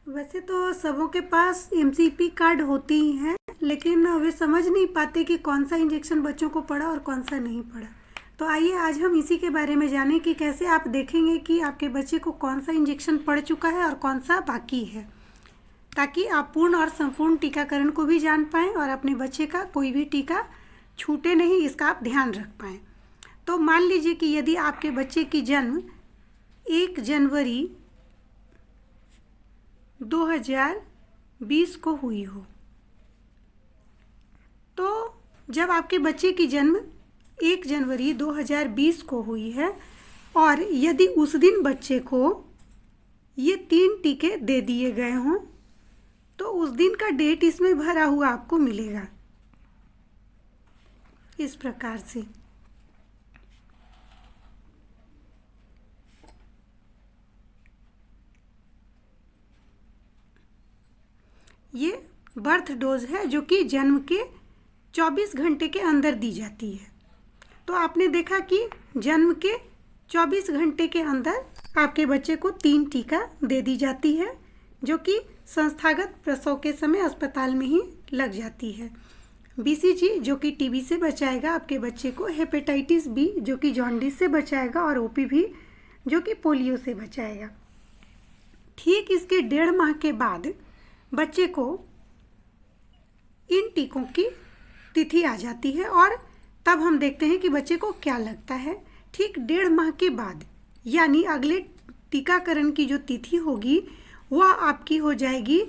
वैसे तो सबों के पास एमसीपी कार्ड होती ही हैं, लेकिन वे समझ नहीं पाते कि कौन सा इंजेक्शन बच्चों को पड़ा और कौन सा नहीं पड़ा। तो आइए आज हम इसी के बारे में जानें कि कैसे आप देखेंगे कि आपके बच्चे को कौन सा इंजेक्शन पड़ चुका है और कौन सा बाकी है, ताकि आप पूर्ण और संपूर्ण टीकाकरण को भी जान पाएँ और अपने बच्चे का कोई भी टीका छूटे नहीं, इसका आप ध्यान रख पाएँ। तो मान लीजिए कि यदि आपके बच्चे की जन्म 1 जनवरी 2020 को हुई हो, तो जब आपके बच्चे की जन्म 1 जनवरी 2020 को हुई है और यदि उस दिन बच्चे को ये 3 टीके दे दिए गए हों, तो उस दिन का डेट इसमें भरा हुआ आपको मिलेगा इस प्रकार से। ये बर्थ डोज है जो कि जन्म के 24 घंटे के अंदर दी जाती है। तो आपने देखा कि जन्म के 24 घंटे के अंदर आपके बच्चे को 3 टीका दे दी जाती है, जो कि संस्थागत प्रसव के समय अस्पताल में ही लग जाती है। बीसीजी जो कि टीबी से बचाएगा आपके बच्चे को, हेपेटाइटिस बी जो कि जॉन्डिस से बचाएगा और ओपीवी जो कि पोलियो से बचाएगा। ठीक इसके 1.5 माह के बाद बच्चे को इन टीकों की तिथि आ जाती है और तब हम देखते हैं कि बच्चे को क्या लगता है। ठीक 1.5 माह के बाद यानी अगले टीकाकरण की जो तिथि होगी वह आपकी हो जाएगी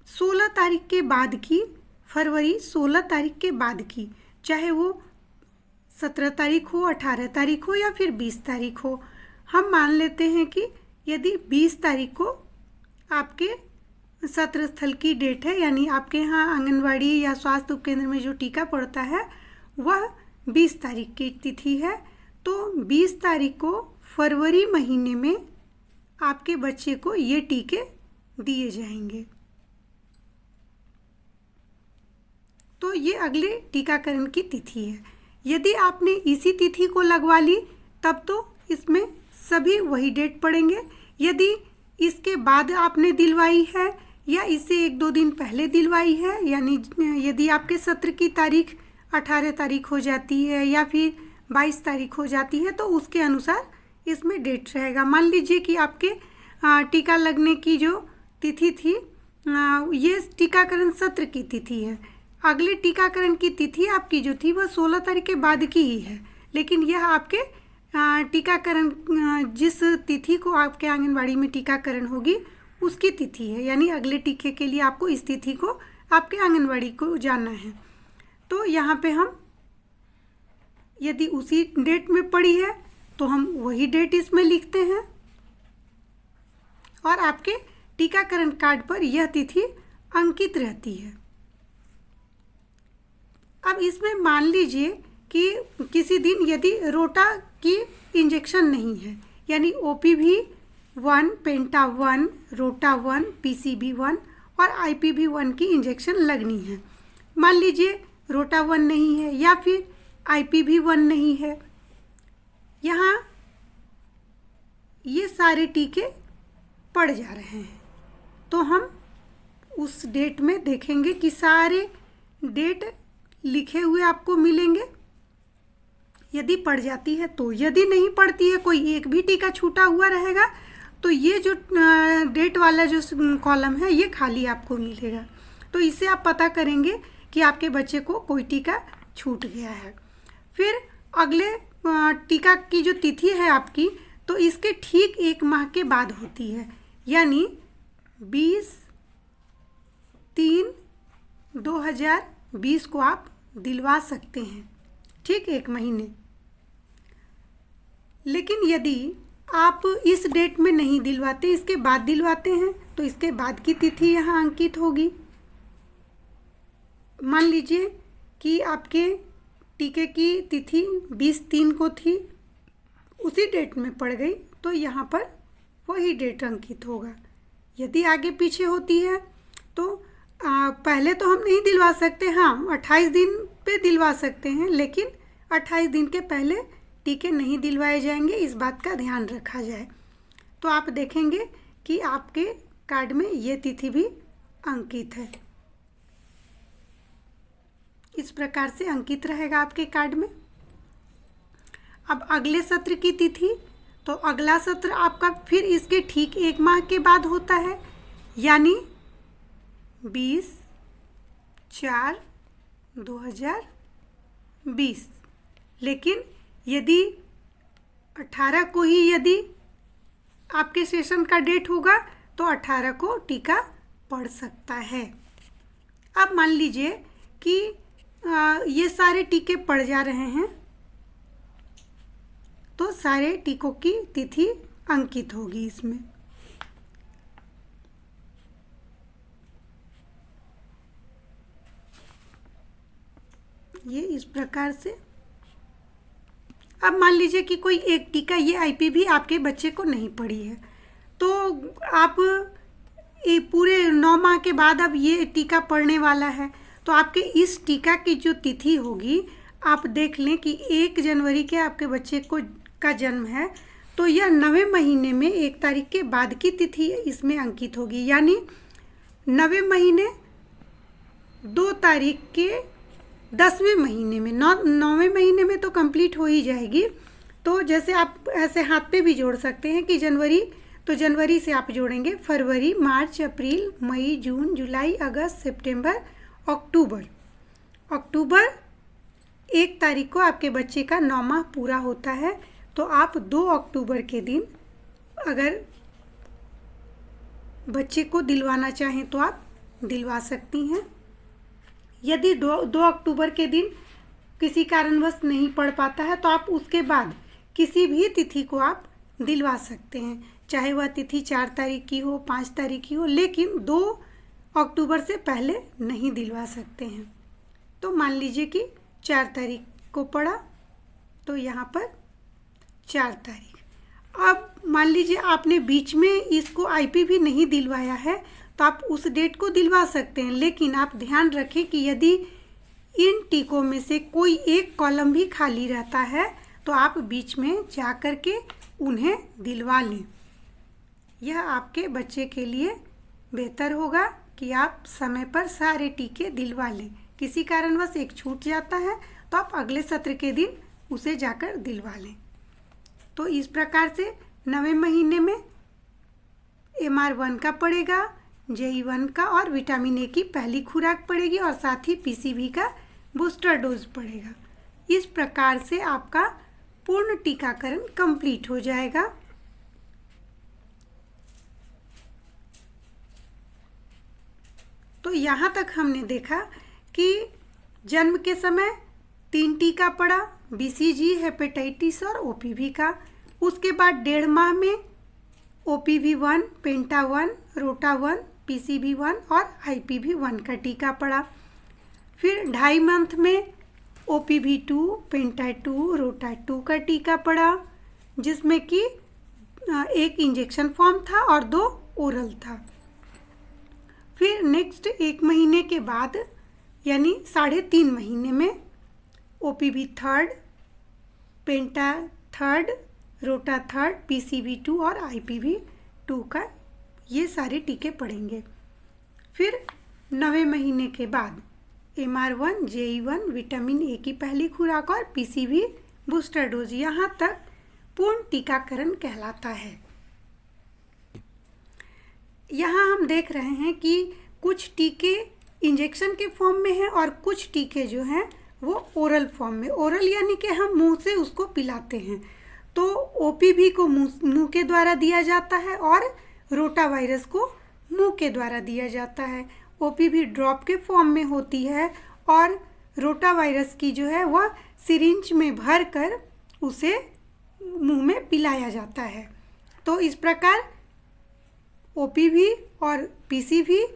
16 तारीख के बाद की, फरवरी 16 तारीख के बाद की, चाहे वो 17 तारीख हो, 18 तारीख हो या फिर 20 तारीख हो। हम मान लेते हैं कि यदि 20 तारीख को आपके सत्र स्थल की डेट है, यानी आपके यहाँ आंगनवाड़ी या स्वास्थ्य उपकेंद्र में जो टीका पड़ता है वह 20 तारीख की तिथि है, तो 20 तारीख को फरवरी महीने में आपके बच्चे को ये टीके दिए जाएंगे। तो ये अगले टीकाकरण की तिथि है। यदि आपने इसी तिथि को लगवा ली तब तो इसमें सभी वही डेट पड़ेंगे। यदि इसके बाद आपने दिलवाई है या इससे 1-2 दिन पहले दिलवाई है, यानी यदि आपके सत्र की तारीख 18 तारीख हो जाती है या फिर 22 तारीख हो जाती है, तो उसके अनुसार इसमें डेट रहेगा। मान लीजिए कि आपके टीका लगने की जो तिथि थी, ये टीकाकरण सत्र की तिथि है। अगले टीकाकरण की तिथि आपकी जो थी वह 16 तारीख के बाद की ही है, लेकिन यह आपके टीकाकरण जिस तिथि को आपके आंगनवाड़ी में टीकाकरण होगी उसकी तिथि है, यानी अगले टीके के लिए आपको इस तिथि को आपके आंगनवाड़ी को जाना है। तो यहाँ पे हम यदि उसी डेट में पड़ी है तो हम वही डेट इसमें लिखते हैं और आपके टीकाकरण कार्ड पर यह तिथि अंकित रहती है। अब इसमें मान लीजिए कि किसी दिन यदि रोटा की इंजेक्शन नहीं है, यानी ओपीवी 1, पेंटा 1, रोटा 1, पीसीबी 1 और आईपीवी 1 की इंजेक्शन लगनी है। मान लीजिए रोटा 1 नहीं है या फिर आईपीवी 1 नहीं है, यहाँ ये सारे टीके पड़ जा रहे हैं, तो हम उस डेट में देखेंगे कि सारे डेट लिखे हुए आपको मिलेंगे। यदि पड़ जाती है तो, यदि नहीं पड़ती है, कोई एक भी टीका छूटा हुआ रहेगा, तो ये जो डेट वाला जो कॉलम है ये खाली आपको मिलेगा। तो इससे आप पता करेंगे कि आपके बच्चे को कोई टीका छूट गया है। फिर अगले टीका की जो तिथि है आपकी, तो इसके ठीक 1 माह के बाद होती है, यानी 20/3/2020 को आप दिलवा सकते हैं, ठीक 1 महीने। लेकिन यदि आप इस डेट में नहीं दिलवाते, इसके बाद दिलवाते हैं, तो इसके बाद की तिथि यहाँ अंकित होगी। मान लीजिए कि आपके टीके की तिथि 20/3 को थी, उसी डेट में पड़ गई, तो यहाँ पर वही डेट अंकित होगा। यदि आगे पीछे होती है तो पहले तो हम नहीं दिलवा सकते, हाँ 28 दिन पे दिलवा सकते हैं, लेकिन 28 दिन के पहले टीके नहीं दिलवाए जाएंगे, इस बात का ध्यान रखा जाए। तो आप देखेंगे कि आपके कार्ड में ये तिथि भी अंकित है। इस प्रकार से अंकित रहेगा आपके कार्ड में। अब अगले सत्र की तिथि, तो अगला सत्र आपका फिर इसके ठीक 1 माह के बाद होता है, यानी 20/4/2020। लेकिन यदि 18 को ही यदि आपके सेशन का डेट होगा तो 18 को टीका पड़ सकता है। अब मान लीजिए कि ये सारे टीके पड़ जा रहे हैं, तो सारे टीकों की तिथि अंकित होगी इसमें। ये इस प्रकार से। अब मान लीजिए कि कोई एक टीका, ये आईपीवी आपके बच्चे को नहीं पड़ी है, तो आप ये पूरे 9 माह के बाद अब ये टीका पड़ने वाला है, तो आपके इस टीका की जो तिथि होगी, आप देख लें कि 1 जनवरी के आपके बच्चे का जन्म है, तो यह 9वें महीने में 1 तारीख के बाद की तिथि इसमें अंकित होगी, यानी 9वें महीने 2 तारीख के 10वें महीने में। 9वें महीने में तो कंप्लीट हो ही जाएगी। तो जैसे आप ऐसे हाथ पे भी जोड़ सकते हैं कि जनवरी, तो जनवरी से आप जोड़ेंगे फरवरी, मार्च, अप्रैल, मई, जून, जुलाई, अगस्त, सितंबर, अक्टूबर। अक्टूबर 1 तारीख को आपके बच्चे का 9 माह पूरा होता है, तो आप 2 अक्टूबर के दिन अगर बच्चे को दिलवाना चाहें तो आप दिलवा सकती हैं। यदि 2 अक्टूबर के दिन किसी कारणवश नहीं पड़ पाता है, तो आप उसके बाद किसी भी तिथि को आप दिलवा सकते हैं, चाहे वह तिथि 4 तारीख की हो, 5 तारीख की हो, लेकिन 2 अक्टूबर से पहले नहीं दिलवा सकते हैं। तो मान लीजिए कि 4 तारीख को पड़ा, तो यहाँ पर 4 तारीख। अब मान लीजिए आपने बीच में इसको आईपीवी नहीं दिलवाया है, तो आप उस डेट को दिलवा सकते हैं, लेकिन आप ध्यान रखें कि यदि इन टीकों में से कोई एक कॉलम भी खाली रहता है, तो आप बीच में जा कर के उन्हें दिलवा लें। यह आपके बच्चे के लिए बेहतर होगा कि आप समय पर सारे टीके दिलवा लें। किसी कारणवश एक छूट जाता है, तो आप अगले सत्र के दिन उसे जाकर दिलवा लें। तो इस प्रकार से 9वें महीने में MR1 का पड़ेगा, JE1 का और विटामिन ए की पहली खुराक पड़ेगी, और साथ ही PCV का बूस्टर डोज पड़ेगा। इस प्रकार से आपका पूर्ण टीकाकरण कंप्लीट हो जाएगा। तो यहाँ तक हमने देखा कि जन्म के समय 3 टीका पड़ा, BCG, हेपेटाइटिस और OPV का। उसके बाद 1.5 माह में OPV1, पेंटा 1, रोटा 1, PCV1 और IPV1 का टीका पड़ा। फिर 2.5 मंथ में OPV2, पेंटा 2, रोटा 2 का टीका पड़ा, जिसमें कि 1 इंजेक्शन फॉर्म था और 2 ओरल था। फिर नेक्स्ट 1 महीने के बाद यानी 3.5 महीने में OPV3, पेंटा 3, रोटा 3, PCV2 और IPV2 का ये सारे टीके पड़ेंगे। फिर 9वें महीने के बाद MR1, JE1, विटामिन ए की पहली खुराक और PCV बूस्टर डोज। यहाँ तक पूर्ण टीकाकरण कहलाता है। यहाँ हम देख रहे हैं कि कुछ टीके इंजेक्शन के फॉर्म में हैं और कुछ टीके जो हैं वो ओरल फॉर्म में। ओरल यानी कि हम मुंह से उसको पिलाते हैं। तो OPV को मुंह के द्वारा दिया जाता है और रोटा वायरस को मुंह के द्वारा दिया जाता है। OPV ड्रॉप के फॉर्म में होती है और रोटा वायरस की जो है वह सिरिंज में भर कर उसे मुंह में पिलाया जाता है। तो इस प्रकार OPV और PCV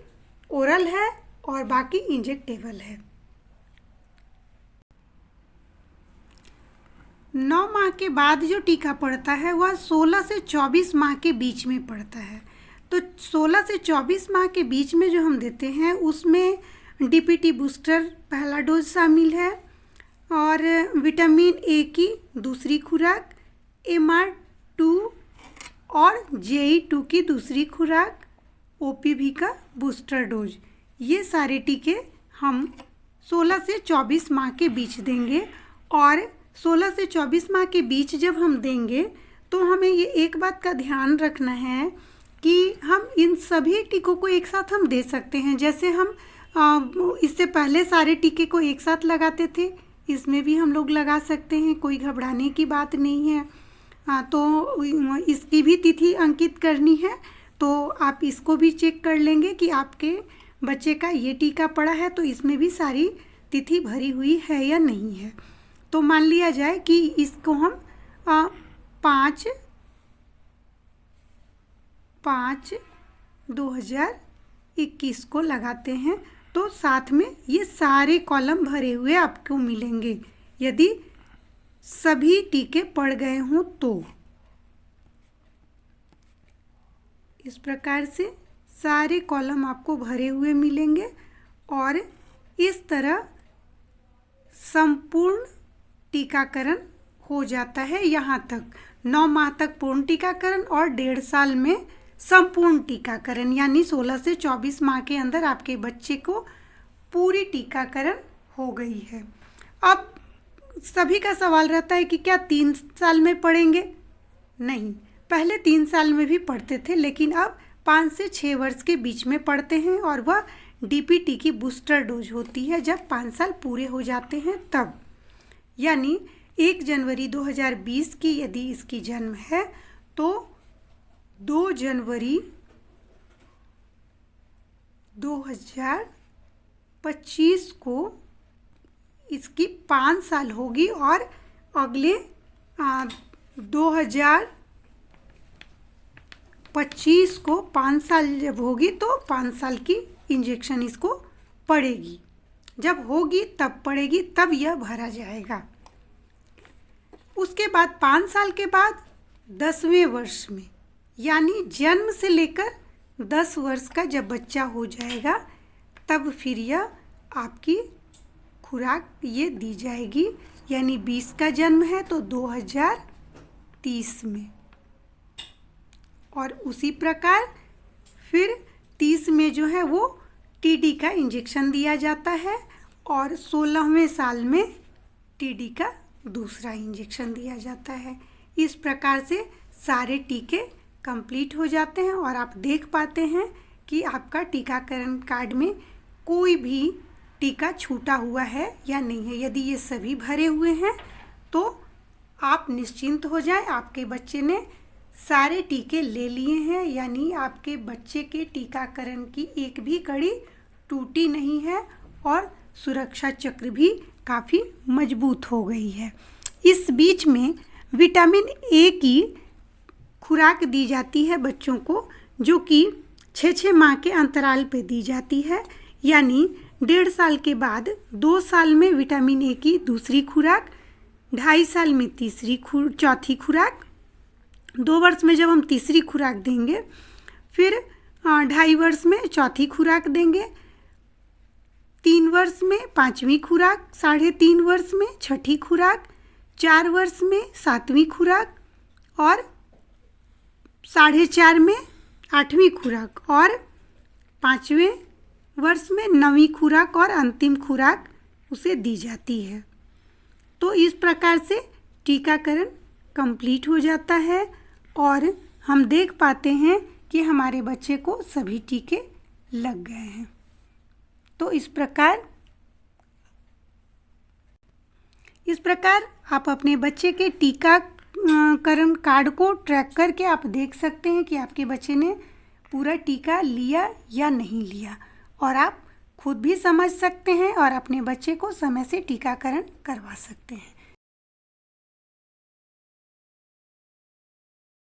ओरल है और बाकी इंजेक्टेबल है। 9 माह के बाद जो टीका पड़ता है वह 16 से 24 माह के बीच में पड़ता है। तो 16 से 24 माह के बीच में जो हम देते हैं उसमें DPT बूस्टर पहला डोज शामिल है और विटामिन ए की दूसरी खुराक, MR2 और JE2 की दूसरी खुराक, OPV का बूस्टर डोज। ये सारे टीके हम 16 से 24 माह के बीच देंगे। और 16 से 24 माह के बीच जब हम देंगे तो हमें ये एक बात का ध्यान रखना है कि हम इन सभी टीकों को एक साथ हम दे सकते हैं। जैसे हम इससे पहले सारे टीके को एक साथ लगाते थे, इसमें भी हम लोग लगा सकते हैं, कोई घबराने की बात नहीं है। तो इसकी भी तिथि अंकित करनी है, तो आप इसको भी चेक कर लेंगे कि आपके बच्चे का ये टीका पड़ा है तो इसमें भी सारी तिथि भरी हुई है या नहीं है। तो मान लिया जाए कि इसको हम 5/5/2021 को लगाते हैं, तो साथ में ये सारे कॉलम भरे हुए आपको मिलेंगे यदि सभी टीके पड़ गए हों तो। इस प्रकार से सारे कॉलम आपको भरे हुए मिलेंगे और इस तरह संपूर्ण टीकाकरण हो जाता है। यहाँ तक 9 माह तक पूर्ण टीकाकरण और 1.5 साल में संपूर्ण टीकाकरण, यानी 16 से 24 माह के अंदर आपके बच्चे को पूरी टीकाकरण हो गई है। अब सभी का सवाल रहता है कि क्या 3 साल में पढ़ेंगे? नहीं, पहले 3 साल में भी पढ़ते थे, लेकिन अब 5 से 6 वर्ष के बीच में पढ़ते हैं और वह DPT की बूस्टर डोज होती है जब 5 साल पूरे हो जाते हैं तब। यानी 1 जनवरी 2020 की यदि इसकी जन्म है तो 2 जनवरी 2025 को इसकी 5 साल होगी और अगले 2025 को 5 साल जब होगी तो 5 साल की इंजेक्शन इसको पड़ेगी। जब होगी तब पड़ेगी, तब यह भरा जाएगा। उसके बाद 5 साल के बाद 10वें वर्ष में, यानी जन्म से लेकर 10 वर्ष का जब बच्चा हो जाएगा तब फिर यह आपकी खुराक ये दी जाएगी। यानी 20 का जन्म है तो 2030 में, और उसी प्रकार फिर 30 में जो है वो TD का इंजेक्शन दिया जाता है और 16वें साल में TD का दूसरा इंजेक्शन दिया जाता है। इस प्रकार से सारे टीके कंप्लीट हो जाते हैं और आप देख पाते हैं कि आपका टीकाकरण कार्ड में कोई भी टीका छूटा हुआ है या नहीं है। यदि ये सभी भरे हुए हैं तो आप निश्चिंत हो जाएं, आपके बच्चे ने सारे टीके ले लिए हैं, यानी आपके बच्चे के टीकाकरण की एक भी कड़ी टूटी नहीं है और सुरक्षा चक्र भी काफ़ी मजबूत हो गई है। इस बीच में विटामिन ए की खुराक दी जाती है बच्चों को, जो कि 6-6 माह के अंतराल पे दी जाती है। यानी 1.5 साल के बाद 2 साल में विटामिन ए की दूसरी खुराक, 2.5 साल में चौथी खुराक, 2 वर्ष में जब हम तीसरी खुराक देंगे, फिर 2.5 वर्ष में चौथी खुराक देंगे, 3 वर्ष में 5वीं खुराक, 3.5 वर्ष में 6ठी खुराक, 4 वर्ष में 7वीं खुराक और 4.5 में 8वीं खुराक और 5वें वर्ष में 9वीं खुराक और अंतिम खुराक उसे दी जाती है। तो इस प्रकार से टीकाकरण कंप्लीट हो जाता है और हम देख पाते हैं कि हमारे बच्चे को सभी टीके लग गए हैं। तो इस प्रकार आप अपने बच्चे के टीकाकरण कार्ड को ट्रैक करके आप देख सकते हैं कि आपके बच्चे ने पूरा टीका लिया या नहीं लिया, और आप खुद भी समझ सकते हैं और अपने बच्चे को समय से टीकाकरण करवा सकते हैं।